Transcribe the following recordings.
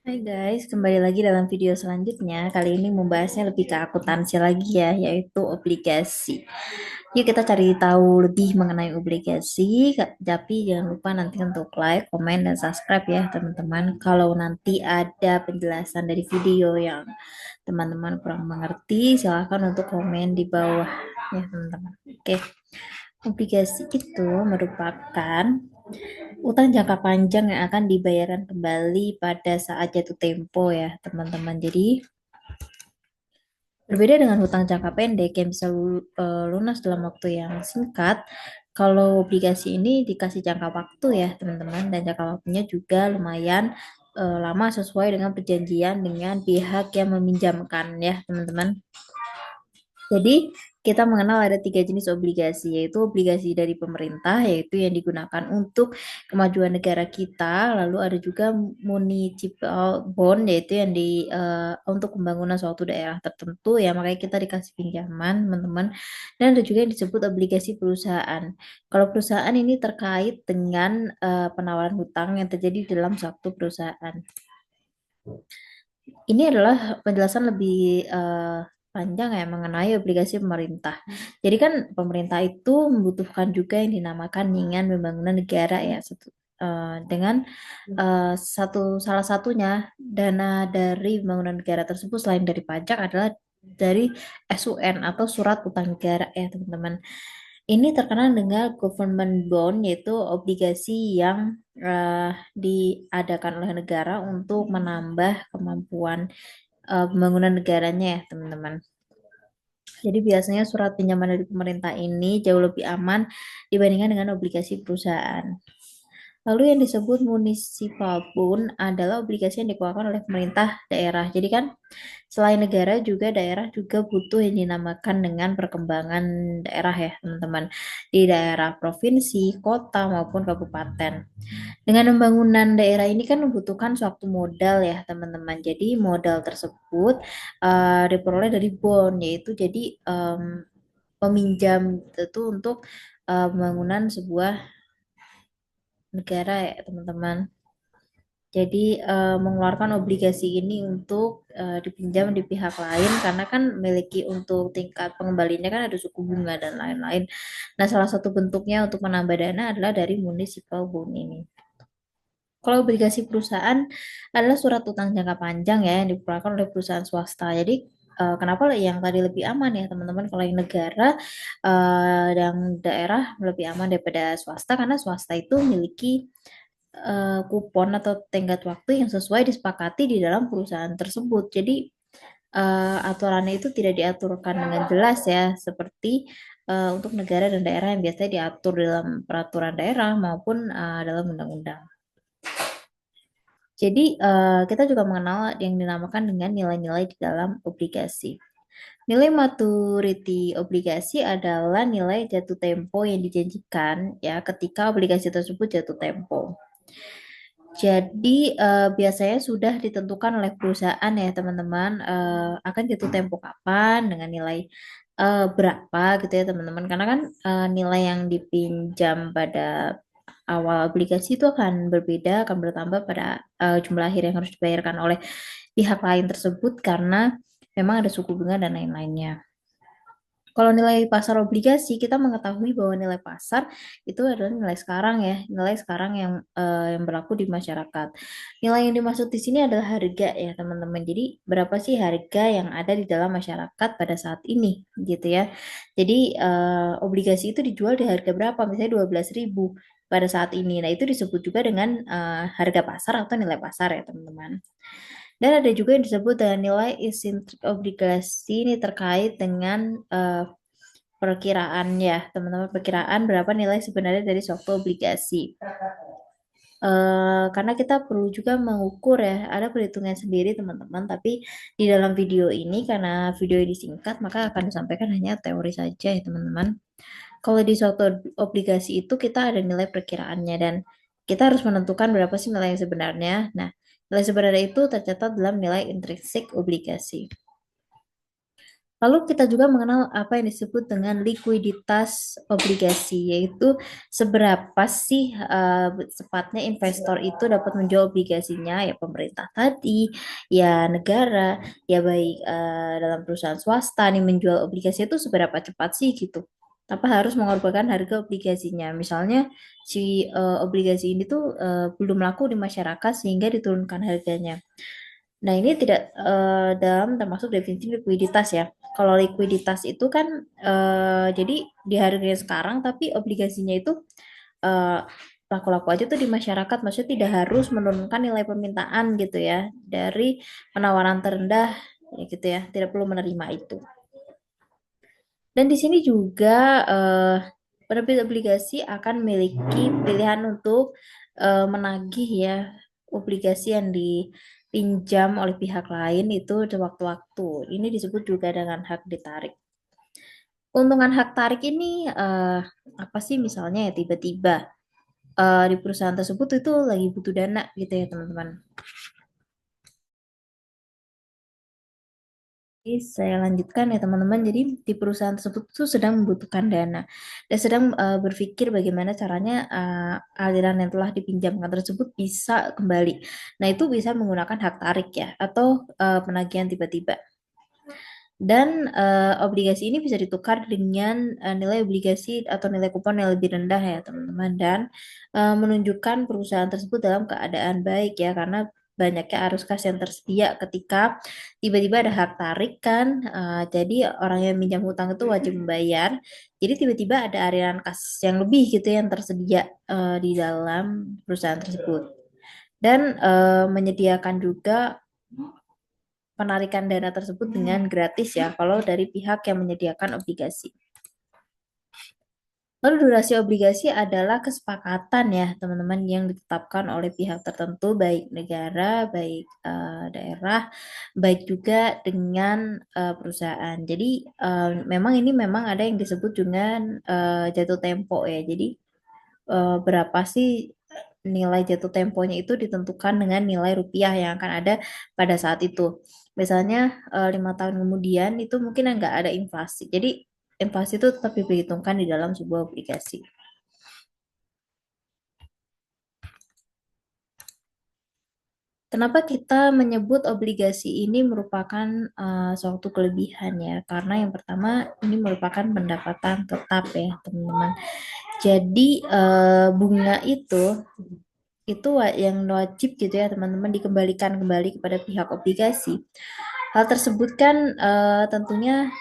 Hai guys, kembali lagi dalam video selanjutnya. Kali ini membahasnya lebih ke akuntansi lagi ya, yaitu obligasi. Yuk kita cari tahu lebih mengenai obligasi, tapi jangan lupa nanti untuk like, komen, dan subscribe ya teman-teman. Kalau nanti ada penjelasan dari video yang teman-teman kurang mengerti, silahkan untuk komen di bawah ya teman-teman. Oke, obligasi itu merupakan utang jangka panjang yang akan dibayarkan kembali pada saat jatuh tempo ya teman-teman. Jadi berbeda dengan hutang jangka pendek yang bisa lunas dalam waktu yang singkat, kalau obligasi ini dikasih jangka waktu ya teman-teman, dan jangka waktunya juga lumayan lama sesuai dengan perjanjian dengan pihak yang meminjamkan ya teman-teman. Jadi kita mengenal ada tiga jenis obligasi, yaitu obligasi dari pemerintah, yaitu yang digunakan untuk kemajuan negara kita. Lalu ada juga municipal bond, yaitu yang untuk pembangunan suatu daerah tertentu, ya makanya kita dikasih pinjaman, teman-teman. Dan ada juga yang disebut obligasi perusahaan. Kalau perusahaan ini terkait dengan penawaran hutang yang terjadi dalam suatu perusahaan. Ini adalah penjelasan lebih panjang ya mengenai obligasi pemerintah. Jadi kan pemerintah itu membutuhkan juga yang dinamakan dengan pembangunan negara ya, dengan salah satunya dana dari pembangunan negara tersebut selain dari pajak adalah dari SUN atau surat utang negara ya teman-teman. Ini terkenal dengan government bond, yaitu obligasi yang diadakan oleh negara untuk menambah kemampuan pembangunan negaranya ya teman-teman. Jadi biasanya surat pinjaman dari pemerintah ini jauh lebih aman dibandingkan dengan obligasi perusahaan. Lalu yang disebut municipal bond adalah obligasi yang dikeluarkan oleh pemerintah daerah. Jadi kan selain negara juga daerah juga butuh yang dinamakan dengan perkembangan daerah ya teman-teman. Di daerah provinsi, kota maupun kabupaten. Dengan pembangunan daerah ini kan membutuhkan suatu modal ya teman-teman. Jadi modal tersebut diperoleh dari bond, yaitu jadi peminjam itu untuk pembangunan sebuah negara ya teman-teman. Jadi mengeluarkan obligasi ini untuk dipinjam di pihak lain karena kan memiliki untuk tingkat pengembaliannya kan ada suku bunga dan lain-lain. Nah, salah satu bentuknya untuk menambah dana adalah dari municipal bond ini. Kalau obligasi perusahaan adalah surat utang jangka panjang ya yang dikeluarkan oleh perusahaan swasta. Jadi kenapa yang tadi lebih aman ya teman-teman? Kalau yang negara dan daerah lebih aman daripada swasta karena swasta itu memiliki kupon atau tenggat waktu yang sesuai disepakati di dalam perusahaan tersebut. Jadi aturannya itu tidak diaturkan dengan jelas ya, seperti untuk negara dan daerah yang biasanya diatur dalam peraturan daerah maupun dalam undang-undang. Jadi kita juga mengenal yang dinamakan dengan nilai-nilai di dalam obligasi. Nilai maturity obligasi adalah nilai jatuh tempo yang dijanjikan ya ketika obligasi tersebut jatuh tempo. Jadi biasanya sudah ditentukan oleh perusahaan ya teman-teman akan jatuh tempo kapan dengan nilai berapa gitu ya teman-teman. Karena kan nilai yang dipinjam pada awal aplikasi itu akan berbeda, akan bertambah pada jumlah akhir yang harus dibayarkan oleh pihak lain tersebut karena memang ada suku bunga dan lain-lainnya. Kalau nilai pasar obligasi, kita mengetahui bahwa nilai pasar itu adalah nilai sekarang ya, nilai sekarang yang berlaku di masyarakat. Nilai yang dimaksud di sini adalah harga ya teman-teman. Jadi berapa sih harga yang ada di dalam masyarakat pada saat ini gitu ya. Jadi obligasi itu dijual di harga berapa? Misalnya 12.000 pada saat ini. Nah itu disebut juga dengan harga pasar atau nilai pasar ya teman-teman. Dan ada juga yang disebut dengan nilai intrinsic obligasi, ini terkait dengan perkiraan ya, teman-teman, perkiraan berapa nilai sebenarnya dari suatu obligasi. Karena kita perlu juga mengukur ya, ada perhitungan sendiri teman-teman, tapi di dalam video ini karena video ini singkat, maka akan disampaikan hanya teori saja ya teman-teman. Kalau di suatu obligasi itu kita ada nilai perkiraannya dan kita harus menentukan berapa sih nilai yang sebenarnya. Nah, nilai sebenarnya itu tercatat dalam nilai intrinsik obligasi. Lalu kita juga mengenal apa yang disebut dengan likuiditas obligasi, yaitu seberapa sih tepatnya investor itu dapat menjual obligasinya, ya pemerintah tadi, ya negara, ya baik dalam perusahaan swasta nih menjual obligasi itu seberapa cepat sih gitu. Tanpa harus mengorbankan harga obligasinya. Misalnya si obligasi ini tuh belum laku di masyarakat sehingga diturunkan harganya. Nah, ini tidak dalam termasuk definisi likuiditas ya. Kalau likuiditas itu kan jadi di harganya sekarang tapi obligasinya itu eh, laku-laku aja tuh di masyarakat. Maksudnya tidak harus menurunkan nilai permintaan gitu ya dari penawaran terendah ya gitu ya. Tidak perlu menerima itu. Dan di sini juga penerbit obligasi akan memiliki pilihan untuk menagih ya obligasi yang dipinjam oleh pihak lain itu sewaktu-waktu. Ini disebut juga dengan hak ditarik. Keuntungan hak tarik ini apa sih misalnya ya tiba-tiba di perusahaan tersebut itu lagi butuh dana gitu ya teman-teman. Jadi saya lanjutkan ya teman-teman. Jadi di perusahaan tersebut tuh sedang membutuhkan dana dan sedang berpikir bagaimana caranya aliran yang telah dipinjamkan tersebut bisa kembali. Nah, itu bisa menggunakan hak tarik ya atau penagihan tiba-tiba. Dan obligasi ini bisa ditukar dengan nilai obligasi atau nilai kupon yang lebih rendah ya teman-teman dan menunjukkan perusahaan tersebut dalam keadaan baik ya karena banyaknya arus kas yang tersedia ketika tiba-tiba ada hak tarik kan jadi orang yang minjam hutang itu wajib membayar jadi tiba-tiba ada aliran kas yang lebih gitu ya yang tersedia di dalam perusahaan tersebut dan menyediakan juga penarikan dana tersebut dengan gratis ya kalau dari pihak yang menyediakan obligasi. Lalu durasi obligasi adalah kesepakatan ya teman-teman yang ditetapkan oleh pihak tertentu baik negara, baik daerah, baik juga dengan perusahaan. Jadi memang ini memang ada yang disebut dengan jatuh tempo ya. Jadi berapa sih nilai jatuh temponya itu ditentukan dengan nilai rupiah yang akan ada pada saat itu. Misalnya 5 tahun kemudian itu mungkin nggak ada inflasi. Jadi inflasi itu tetap diperhitungkan di dalam sebuah obligasi. Kenapa kita menyebut obligasi ini merupakan suatu kelebihan ya? Karena yang pertama ini merupakan pendapatan tetap ya teman-teman. Jadi bunga itu yang wajib gitu ya teman-teman dikembalikan kembali kepada pihak obligasi. Hal tersebut kan tentunya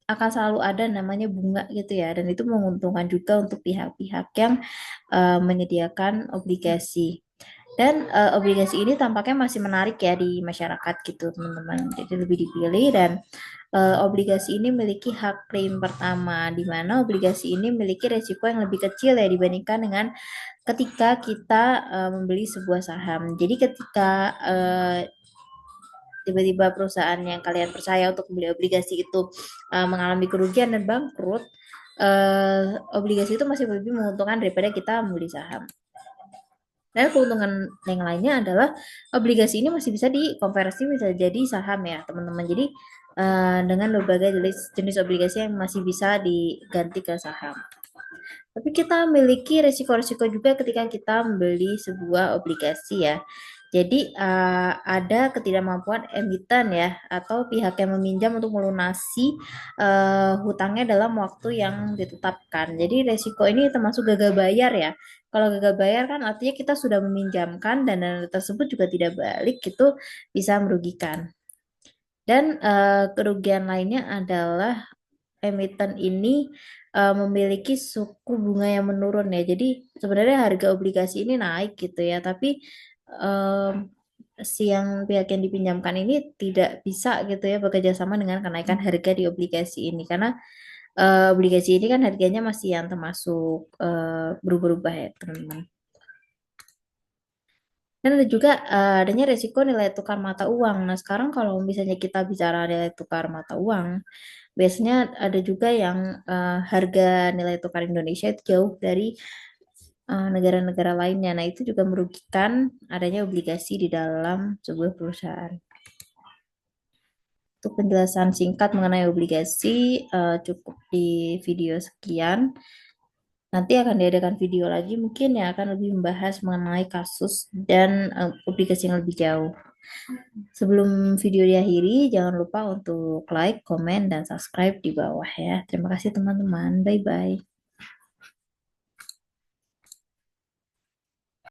akan selalu ada namanya bunga gitu ya dan itu menguntungkan juga untuk pihak-pihak yang menyediakan obligasi. Dan obligasi ini tampaknya masih menarik ya di masyarakat gitu teman-teman. Jadi lebih dipilih dan obligasi ini memiliki hak klaim pertama di mana obligasi ini memiliki resiko yang lebih kecil ya dibandingkan dengan ketika kita membeli sebuah saham. Jadi ketika tiba-tiba perusahaan yang kalian percaya untuk membeli obligasi itu mengalami kerugian dan bangkrut, obligasi itu masih lebih menguntungkan daripada kita membeli saham. Dan keuntungan yang lainnya adalah obligasi ini masih bisa dikonversi bisa jadi saham ya teman-teman. Jadi dengan berbagai jenis obligasi yang masih bisa diganti ke saham. Tapi kita memiliki resiko-resiko juga ketika kita membeli sebuah obligasi ya. Jadi ada ketidakmampuan emiten ya atau pihak yang meminjam untuk melunasi hutangnya dalam waktu yang ditetapkan. Jadi resiko ini termasuk gagal bayar ya. Kalau gagal bayar kan artinya kita sudah meminjamkan dan dana tersebut juga tidak balik itu bisa merugikan. Dan kerugian lainnya adalah emiten ini memiliki suku bunga yang menurun ya. Jadi sebenarnya harga obligasi ini naik gitu ya, tapi um, si yang pihak yang dipinjamkan ini tidak bisa gitu ya bekerja sama dengan kenaikan harga di obligasi ini karena obligasi ini kan harganya masih yang termasuk berubah-ubah ya teman-teman. Dan ada juga adanya resiko nilai tukar mata uang. Nah, sekarang kalau misalnya kita bicara nilai tukar mata uang, biasanya ada juga yang harga nilai tukar Indonesia itu jauh dari negara-negara lainnya. Nah, itu juga merugikan adanya obligasi di dalam sebuah perusahaan. Untuk penjelasan singkat mengenai obligasi cukup di video sekian. Nanti akan diadakan video lagi mungkin yang akan lebih membahas mengenai kasus dan obligasi yang lebih jauh. Sebelum video diakhiri, jangan lupa untuk like, komen, dan subscribe di bawah ya. Terima kasih teman-teman. Bye-bye.